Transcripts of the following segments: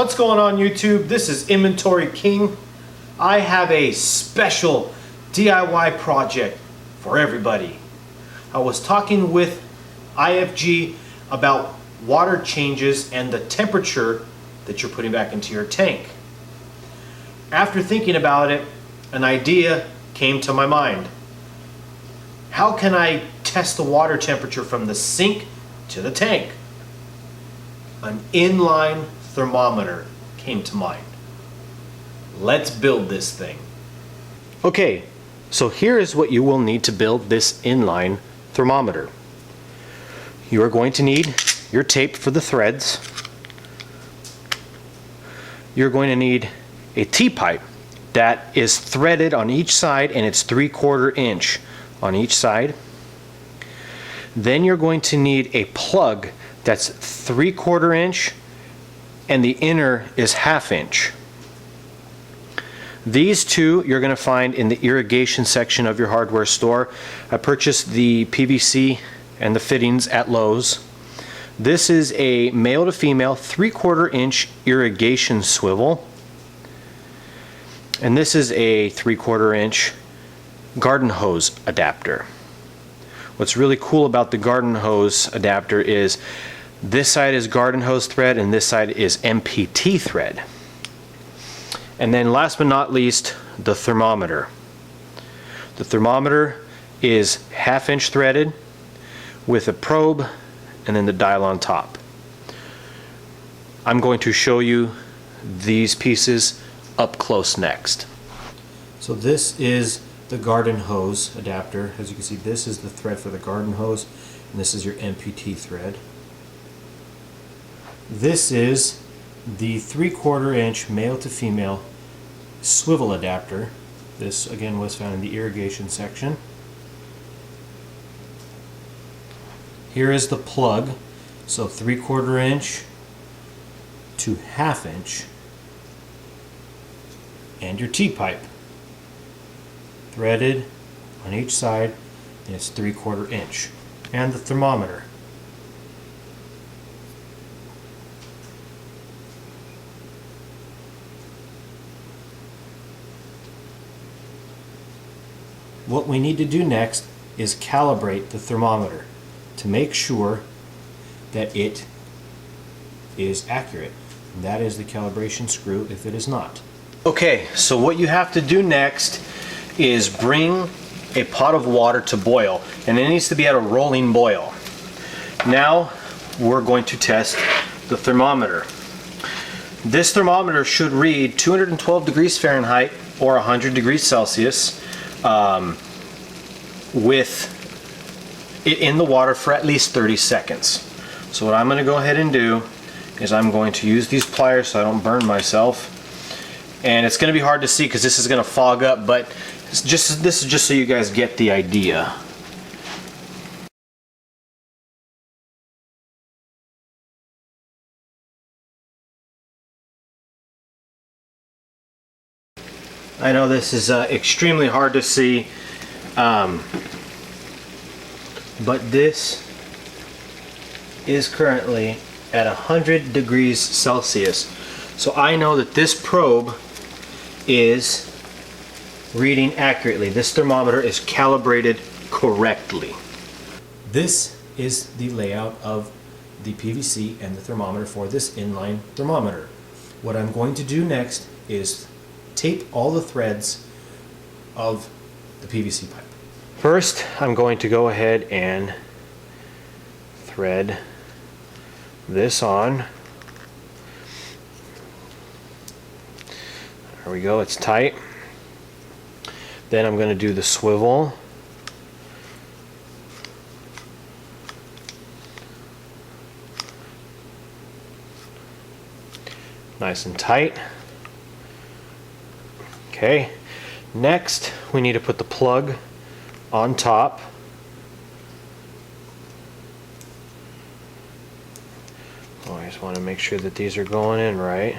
What's going on YouTube? This is Inventory King. I have a special DIY project for everybody. I was talking with IFG about water changes and the temperature that you're putting back into your tank. After thinking about it, an idea came to my mind. How can I test the water temperature from the sink to the tank? An inline thermometer came to mind. Let's build this thing. Okay, so here is what you will need to build this inline thermometer. You are going to need your tape for the threads. You're going to need a T-pipe that is threaded on each side, and it's 3/4 inch on each side. Then you're going to need a plug that's 3/4 inch and the inner is 1/2 inch. These two you're going to find in the irrigation section of your hardware store. I purchased the PVC and the fittings at Lowe's. This is a male to female 3/4 inch irrigation swivel, and this is a 3/4 inch garden hose adapter. What's really cool about the garden hose adapter is this side is garden hose thread and this side is MPT thread. And then last but not least, the thermometer. The thermometer is 1/2 inch threaded with a probe and then the dial on top. I'm going to show you these pieces up close next. So this is the garden hose adapter. As you can see, this is the thread for the garden hose and this is your MPT thread. This is the 3/4 inch male to female swivel adapter. This again was found in the irrigation section. Here is the plug, so 3/4 inch to 1/2 inch, and your T-pipe threaded on each side, and it's 3/4 inch, and the thermometer. What we need to do next is calibrate the thermometer to make sure that it is accurate. And that is the calibration screw if it is not. Okay, so what you have to do next is bring a pot of water to boil, and it needs to be at a rolling boil. Now we're going to test the thermometer. This thermometer should read 212 degrees Fahrenheit or 100 degrees Celsius with it in the water for at least 30 seconds. So what I'm going to go ahead and do is I'm going to use these pliers so I don't burn myself. And it's going to be hard to see because this is going to fog up, but this is just so you guys get the idea. I know this is extremely hard to see, but this is currently at 100 degrees Celsius. So I know that this probe is reading accurately. This thermometer is calibrated correctly. This is the layout of the PVC and the thermometer for this inline thermometer. What I'm going to do next is tape all the threads of the PVC pipe. First, I'm going to go ahead and thread this on. There we go, it's tight. Then I'm going to do the swivel. Nice and tight. Okay, next we need to put the plug on top. Oh, I just want to make sure that these are going in right.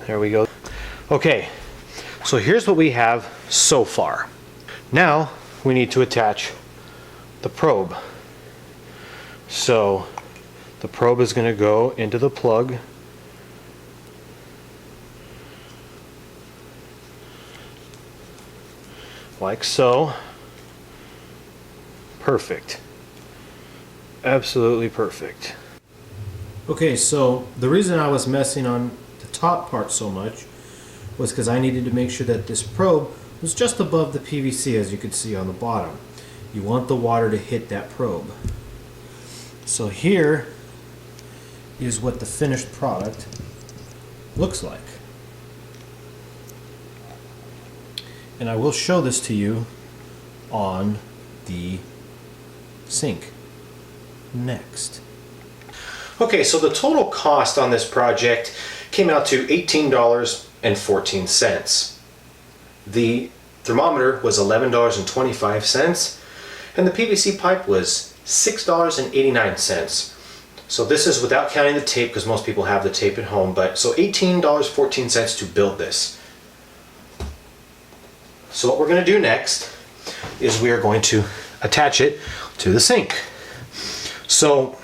There we go. Okay, So here's what we have so far. Now we need to attach the probe. So the probe is going to go into the plug. Like so. Perfect. Absolutely perfect. Okay, so the reason I was messing on the top part so much was because I needed to make sure that this probe was just above the PVC, as you can see on the bottom. You want the water to hit that probe. So here is what the finished product looks like. And I will show this to you on the sink next. Okay, so the total cost on this project came out to $18.14. The thermometer was $11.25, and the PVC pipe was $6.89. So this is without counting the tape, because most people have the tape at home, but so $18.14 to build this. So what we're going to do next is we are going to attach it to the sink. So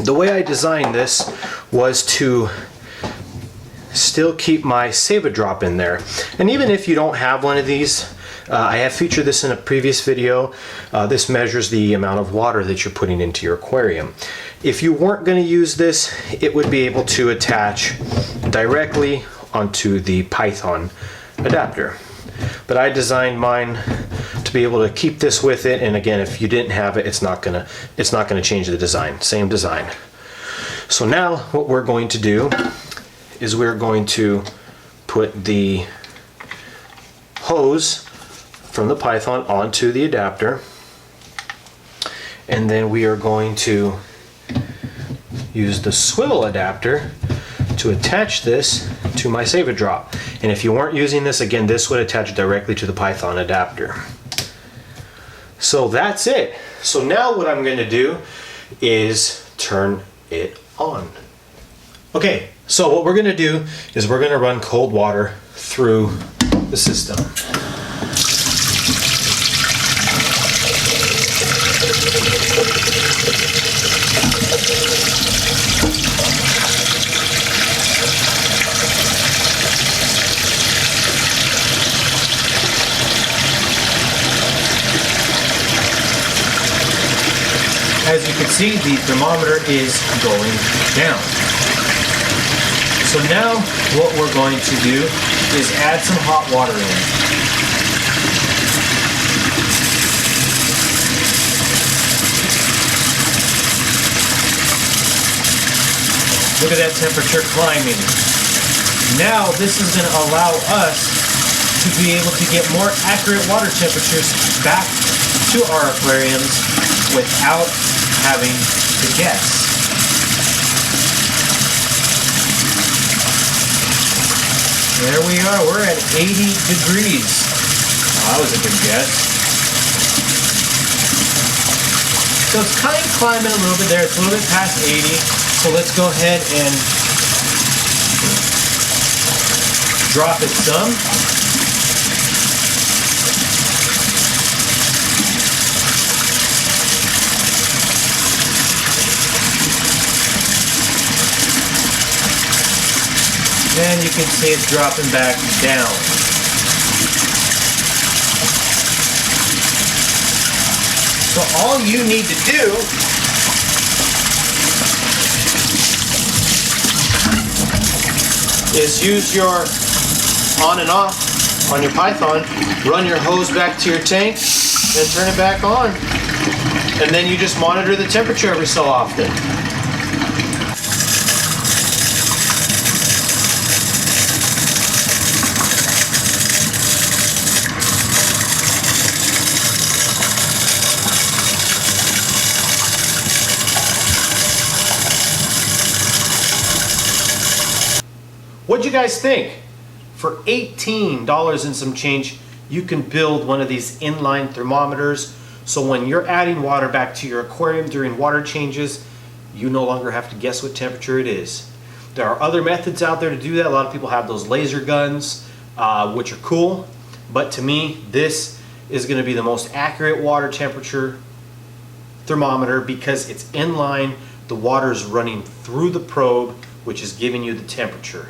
the way I designed this was to still keep my Save-A-Drop in there. And even if you don't have one of these, I have featured this in a previous video. This measures the amount of water that you're putting into your aquarium. If you weren't going to use this, it would be able to attach directly onto the Python adapter. But I designed mine to be able to keep this with it, and again, if you didn't have it, it's not gonna change the design. Same design. So now what we're going to do is we're going to put the hose from the Python onto the adapter, and then we are going to use the swivel adapter to attach this to my Save-A-Drop. And if you weren't using this, again, this would attach directly to the Python adapter. So that's it. So now what I'm going to do is turn it on. Okay, so what we're going to do is we're going to run cold water through the system. As you can see, the thermometer is going down. So now what we're going to do is add some hot water in. Look at that temperature climbing. Now this is going to allow us to be able to get more accurate water temperatures back to our aquariums without having to guess. There we are, we're at 80 degrees. Oh, that was a good guess. So it's kind of climbing a little bit there, it's a little bit past 80. So let's go ahead and drop it some. And you can see it's dropping back down. So all you need to do is use your on and off on your Python, run your hose back to your tank, and turn it back on. And then you just monitor the temperature every so often. What'd you guys think? For $18 and some change, you can build one of these inline thermometers. So when you're adding water back to your aquarium during water changes, you no longer have to guess what temperature it is. There are other methods out there to do that. A lot of people have those laser guns, which are cool. But to me, this is going to be the most accurate water temperature thermometer because it's inline. The water is running through the probe, which is giving you the temperature.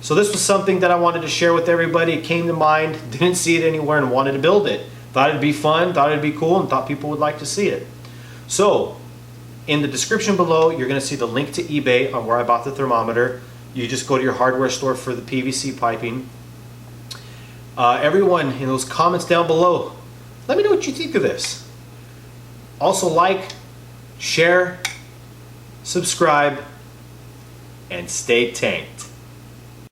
So this was something that I wanted to share with everybody. It came to mind, didn't see it anywhere and wanted to build it. Thought it'd be fun, thought it'd be cool, and thought people would like to see it. So in the description below, you're going to see the link to eBay on where I bought the thermometer. You just go to your hardware store for the PVC piping. Everyone in those comments down below, let me know what you think of this. Also like, share, subscribe, and stay tanked.